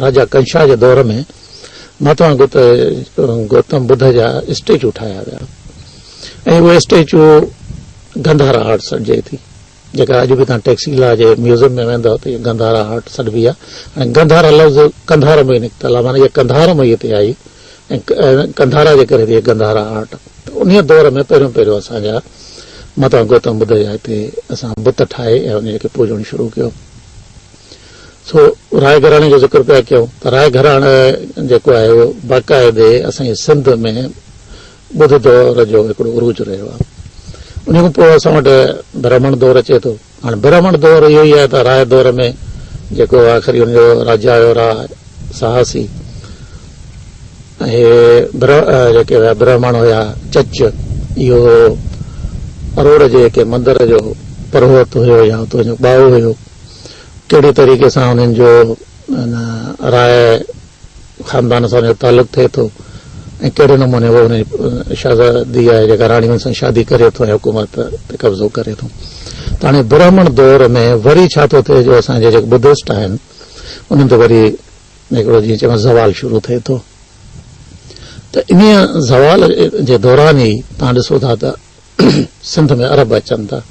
राजा कंशा जे दौर में महात्मा गौतम बुद्ध जा स्टेचू ठाहिया विया। ऐं उहे स्टेचू गंधारा आर्ट सॾिजे थी, जेका अॼु बि तव्हां टेक्सीला जे म्यूज़ियम में वेंदव त इहा गंधारा आर्ट सॾिबी आहे। ऐं गंधारा लफ़्ज़ कंधार में ई निकितल आहे, माना इहा कंधार में ई हिते आई ऐं कंधारा जे करे इहा गंधारा आर्ट। त उन दौर में पहिरियों असांजा माता गौतम बुद्ध जा हिते असां बुत ठाहे ऐं उनखे पूॼण शुरू कयो। सो राय घराणे जो ज़िक्र पिया कयूं त राय घराणे जेको आहे उहो बाक़ाइदे असांजे सिंध में ॿुध दौर जो हिकिड़ो उरूज रहियो आहे। उन खां पोइ असां वटि ब्राह्मण दौर अचे थो। हाणे ब्राह्मण दौर इहो ई आहे त राय दौर में जेको आख़िरी हुनजो राजा आयो राय साहसी ऐं जेके हुया ब्राह्मण हुया चच, इहो अरोड़ जे जेके मंदर जो पुरोहित हुयो या तुंहिंजो ॿाओ हुयो, कहिड़े तरीक़े सां हुननि जो राय ख़ानदान सां हुनजो तालुक़ थिए थो ऐं कहिड़े नमूने उहो हुन शहज़ादी आहे जेका राणियुनि सां शादी करे थो ऐं हुकूमत ते कब्ज़ो करे थो। त हाणे ब्राह्मण दौर में वरी छा थो थिए जो असांजे जेके बुद्धिस्ट आहिनि उन्हनि ते वरी हिकिड़ो जीअं चइबो ज़वाल शुरू थिए थो। त इन ज़वाल जे दौरान ई तव्हां ॾिसो था त सिंध में अरब अचनि था,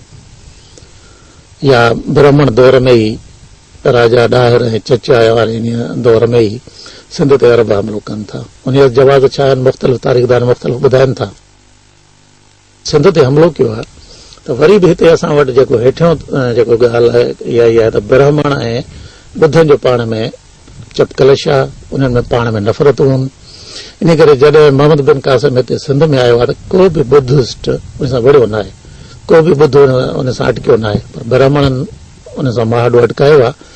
या ब्राह्मण दौर में ई राजा ॾाहिर ऐं चच आया वारे इन दौर में ई सिंध ते अरब हमिलो कनि था। उन जा जवाब छा आहिनि, मुख़्तलिफ़ तारीख़दार मुख़्तलिफ़ ॿुधाइनि था। सिंध ते हमिलो कयो आहे त वरी बि हिते असां वटि जेको हेठियों जेको ॻाल्हि आहे इहा ई आहे त ब्राह्मण ऐं ॿुधनि जो पाण में चपकलश आहे, उन्हनि में पाण में नफ़रतूं आहिनि। इन करे जॾहिं मोहम्मद बिन कासिम हिते सिंध में आयो आहे त को बि बुद्धिस्ट उन सां विढ़ियो न आहे, को बि ॿुध उन सां अटकियो न आहे, पर ब्राह्मणनि उन सां माहडो अटकायो आहे।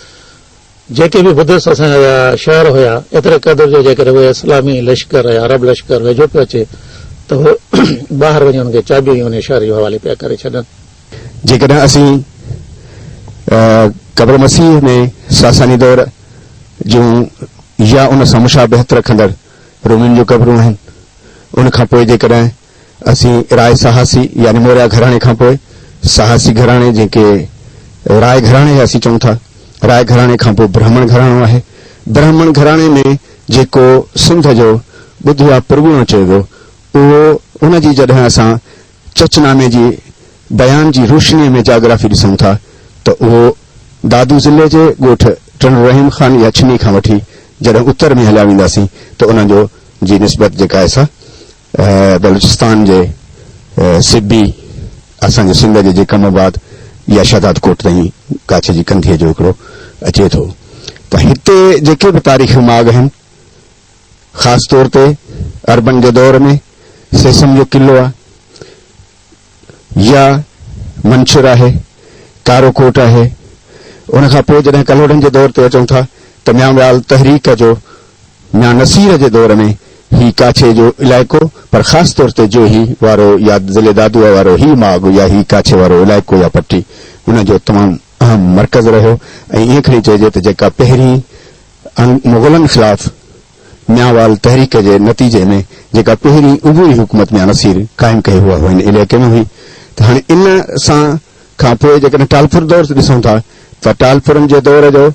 जेके बि बुद्धिस्ट असांजा शहर हुया एतिरे क़दुरु जो जेकॾहिं उहे इस्लामी लश्कर या अरब लश्कर वेझो पियो अचे त उहे ॿाहिरि वञी हुनखे चाबियूं उन शहर जे हवाले पिया करे छॾनि। जेकॾहिं असीं क़ब्र मसीह में सासानी दौर जूं या उन सां मुशाबहत रखंदड़ रोमियुनि जूं क़बरूं आहिनि, उन खां पोइ जेकॾहिं असीं राय साहसी यानी मौर्या घराणे खां पोइ साहसी घराणे जेके राय घराणे असीं चऊं था, राय घराणे खां पोइ ब्राह्मण घराणो आहे। ब्राह्मण घराणे में जेको सिंध जो ॿुध या पुरगुणो चयो वियो उहो उनजी जॾहिं असां चचनामे जी बयान जी रोशनीअ में जाग्राफी ॾिसूं था त उहो दादू ज़िले जे ॻोठ टन रहीम ख़ान या छिनी खां वठी जॾहिं उत्तर में हलिया वेंदासीं त उनजो जी निस्बत जेका आहे सा बलूचिस्तान जे सिब्बी असांजे सिंध जे कमबाद या शहदाद कोट ताईं काछे जी कंधीअ जो हिकिड़ो अचे थो। त हिते जेके बि तारीख़ माग आहिनि ख़ासि तौर ते अरबन जे दौर में सेसम जो किलो आहे या मंशुर आहे, कारो कोट आहे। उन खां पोइ जॾहिं कलोड़नि जे दौर ते अचूं था त म्यावाल तहरीक जो म्या नसीर जे दौर में ही काछे जो इलाइक़ो, पर ख़ासि तौर ते जो ही वारो या ज़िले दादूअ वारो ही माग या ही काछे वारो इलाइक़ो या पट्टी उनजो तमामु अहम मर्कज़ रहियो। ऐं ईअं खणी चइजे त जेका पहिरीं मुग़लनि ख़िलाफ़ म्यावाल तहरीक जे नतीजे में जेका पहिरीं उबूरी हुकूमत म्या नसीर क़ाइमु कई हुआ हिन इलाइक़े में हुई। त हाणे इन सां खां पोइ जेकॾहिं टालपुर दौर ते ॾिसूं था त टालपुरनि जे दौर जो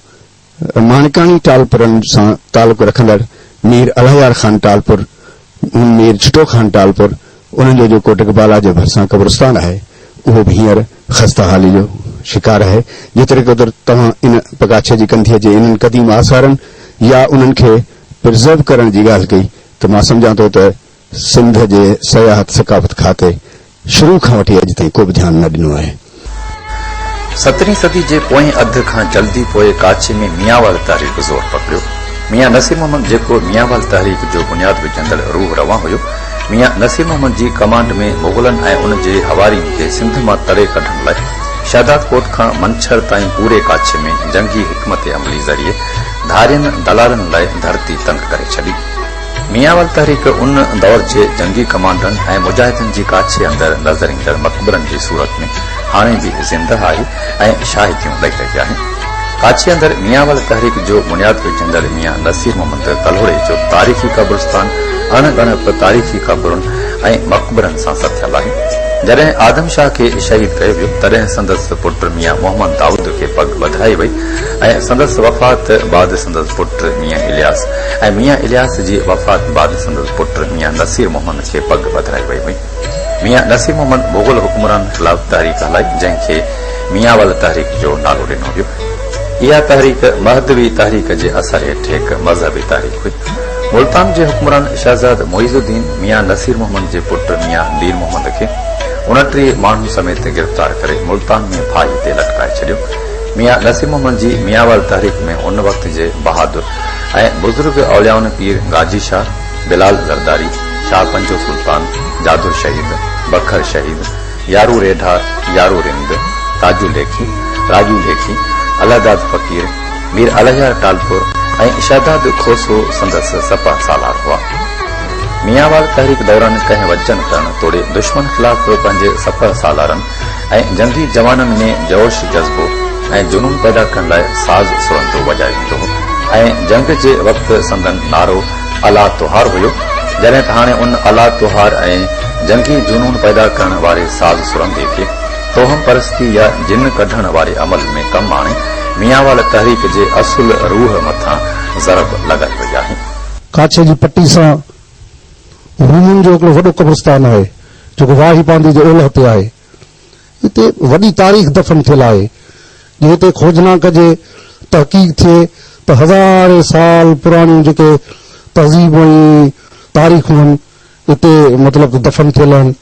माणकानी टालपुरनि सां तालुक़ रखंदड़ मीर अलहयार ख़ान टालपुर, मीर छुटो ख़ान टालपुर, उन्हनि जो जेको टिकबाला जे भरिसां कब्रिस्तान आहे उहो बि हींअर ख़स्ता हाली जो शिकार आहे। जेतिरे क़दुरु तव्हां इन पकाछे जी कंधीअ जे इन्हनि क़दीम आसारनि या उन्हनि खे प्रिज़र्व करण जी ॻाल्हि कई त मां सम्झां थो त सिंध जे सयाहत सकाफ़त खाते शुरू खां वठी अॼु ताईं को बि ध्यानु न ॾिनो आहे। 17वीं सदी जे पोएं अध खां जल्दी पोइ काछे में मियांवाल तहरीक ज़ोर पकड़ियो। मियां नसीर मोहम्मद जेको मियांवाल तहरीक जो बुनियाद विझंदड़ रूह रवां हुयो, मियां नसीर मोहम्मद जी कमांड में मुग़लनि ऐं उन जे हवारियुनि खे सिंध मां तरे कढण लाइ शहदाद कोट खां मंछर ताईं पूरे काछे में जंगी हिकमत अमली ज़रिए धारियुनि दलालनि लाइ धरती तंग करे छॾी। मियांवाल तहरीक उन दौर जे जंगी कमांडरनि ऐं मुजाहिदनि जी काछे अंदरि नज़र ईंदड़ मक़बरनि जी सूरत में हाणे बि ज़िंदा आहे ऐं शाहिदियूं ॾेई रही आहे। काछे अंदरि मियांवाल तहरीक जो बुनियाद विझंदड़ मियां नसीर मोहम्मद कलोड़े जो तारीख़ी कब्रिस्तान अणगणप तारीख़ी क़बरुनि ऐं मक़बरनि सां सथियल आहे। जॾहिं आदम शाह खे शहीद कयो वियो तॾहिं संदसि पुट मियां मोहम्मद दाऊद खे पग वधाई वई ऐं संदसि वफ़ात बाद संदसि पुट मियां इलियास ऐं मियां इलियास जी वफ़ात बाद संदसि पुट मियां नसीर मोहम्मद खे पग वधाई वई हुई। मियां नसीर मोहम्मद मुग़ल हुक्मरान ख़िलाफ़ तहरीक हलाई जंहिंखे मियांवाल तहरीक जो नालो ॾिनो वियो। इहा तहरीक महदवी तहरीक जे असर हेठि हिकु मज़हबी तहरीक हुई। मुल्तान जे हुक्मरान शहज़ाद मोइज़ुद्दीन मियां नसीर मोहम्मद जे पुट मियां दीन मोहम्मद खे 29 माण्हुनि समेत गिरफ़्तार करे मुल्तान में फाही ते लटकाए छॾियो। मियां नसीम मोहम्मद जी मियांवाल तहरीक में उन वक़्त जे बहादुर ऐं बुज़ुर्ग औलियाउनि पीर गाजी शाह, बिलाल ज़रदारी, शाह पंजो सुल्तान, जादुर शहीद, बखर शहीद, यारू रेढा, यारू रिंद, ताजू लेखी, राजू लेखी, अलादाद फ़कीर, मीर अलहयार टालपुर ऐं शहदाद खोसो संदसि सपा सालार हुआ। मियांवाल तहरीक दौरान कंहिं वचन करण तोड़े दुश्मन ख़िलाफ़ पंहिंजे सपह सालारनि ऐं जंगी जवाननि में जोश जज़्बो ऐं जुनून पैदा करण लाइ साज़ सुरंदो वॼाए वेंदो हो ऐं जंग जे वक़्तु संदन नारो अला तुहार हुयो, जॾहिं त हाणे उन अला तुहार ऐं जंगी जुनून पैदा करण वारे साज़ सुरंदे खे तोहम परस्ती या जिन कढण वारे अमल में कमु आणे मियांवाल तहरीक जे असुल रूह मथां ज़रब लॻाई वई आहे। काछे जी पट्टी सां रूमुनि जो हिकिड़ो वॾो कब्रिस्तान आहे जेको वाही पांदी जे ओलह ते आहे। हिते वॾी तारीख़ दफ़न थियल आहे। जे हिते खोजना कजे, तहक़ीक़ थिए त हज़ारे साल पुराणियूं जेके तहज़ीब ऐं तारीख़ूं आहिनि हिते मतिलबु दफ़न थियल आहिनि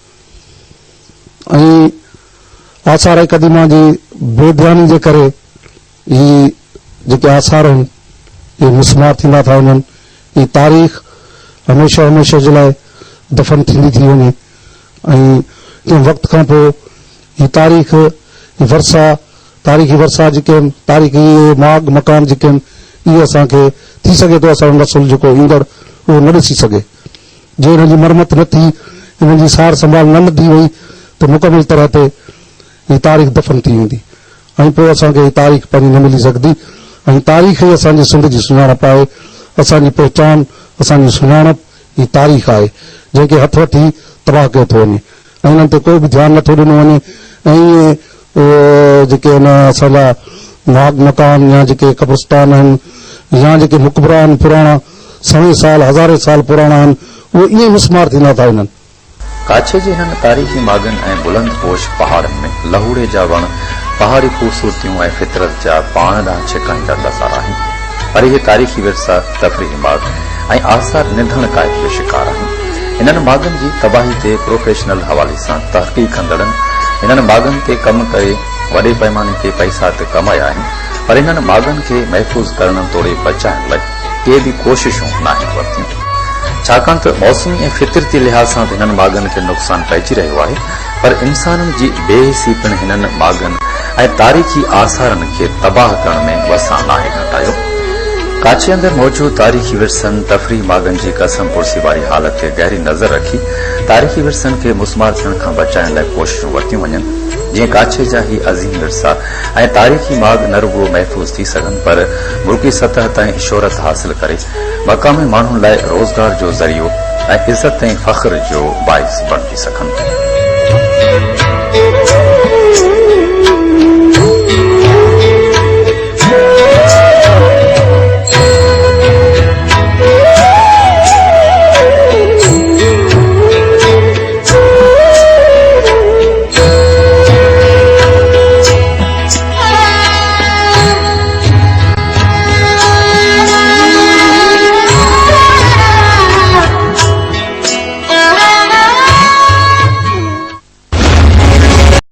ऐं आसार क़दीमा जी बेध्यानी जे करे ही जेके आसार आहिनि इहे मिसमार थींदा था वञनि। ही तारीख़ हमेशह हमेशह जे लाइ दफ़न थींदी थी वञे ऐं कंहिं वक़्त खां पोइ ही तारीख़ वरसा तारीख़ी वरसा जेके आहिनि तारीख़ी माग मकान जेके आहिनि इहे असांखे थी सघे थो असांजो नसुल जेको ईंदड़ उहो न ॾिसी सघे। जे हिन जी मरमत न थी, हिन जी सार संभाल न थी वई त मुकमिल तरह ते ही तारीख़ दफ़न थी वेंदी ऐं पोइ असांखे ही तारीख़ पंहिंजी न मिली सघंदी ऐं तारीख़ ई असांजी सिंध जी सुञाणप आहे। असांजी पहचान, असांजी सुञाणप ही तारीख़ आहे जंहिंखे हथ वठी तबाह कयो थो वञे ऐं हिननि ते कोई बि ध्यानु नथो ॾिनो वञे ऐं जेके आहिनि असांजा नाग मकान या जेके कब्रिस्तान आहिनि या जेके मुक़बरा आहिनि पुराणा 100 साल हज़ारे साल पुराणा आहिनि उहे ईअं मिसमार थींदा था वञनि। काछे जे हिननि तारीख़ी मागनि ऐं बुलंद पोश पहाड़नि में लहूड़े जा वण, पहाड़ी खूबसूरतियूं ऐं फितरत जा पाण ॾांहुं छिकंजा नज़ारा आहिनि, पर इहे तारीख़ी विरसा, तफ़रीही माग ऐं आसार निधण क़ाइद जो शिकार आहिनि। हिननि मागनि जी तबाही ते प्रोफेशनल हवाले सां तहक़ीक़ कंदड़नि हिननि मागनि ते कमु करे वॾे पैमाने ते पैसा त कमाया आहिनि, पर हिननि मागनि खे महफ़ूज़ करण तोड़े बचाइण लाइ के बि कोशिशूं नाहिनि वरितियूं, छाकाणि त मौसमी ऐं फितरती लिहाज़ सां त हिननि मागनि खे नुक़सान पइजी रहियो आहे, पर इंसाननि जी बेहिसी पिणु हिननि मागनि ऐं तारीख़ी आसारनि खे तबाह करण में वसां नाहे घटायो। काछे अंदरि मौजूद तारीख़ी विरसनि, तफ़रीही मागनि जी कसम पुरसी वारी हालत खे गहरी नज़र रखी तारीख़ी विरसनि खे मुस्मार थियण खां बचाइण लाइ कोशिशूं वरितियूं वञनि, जीअं काछे जा ही अज़ीम विरसा ऐं तारीख़ी माग न रुगो महफ़ूज़ थी सघनि पर मुल्की सतह ताईं शोहरत हासिल करे मक़ामी माण्हुनि लाइ रोज़गार जो ज़रियो ऐं इज़त ऐं फ़ख्र जो बाइस बणिजी सघनि।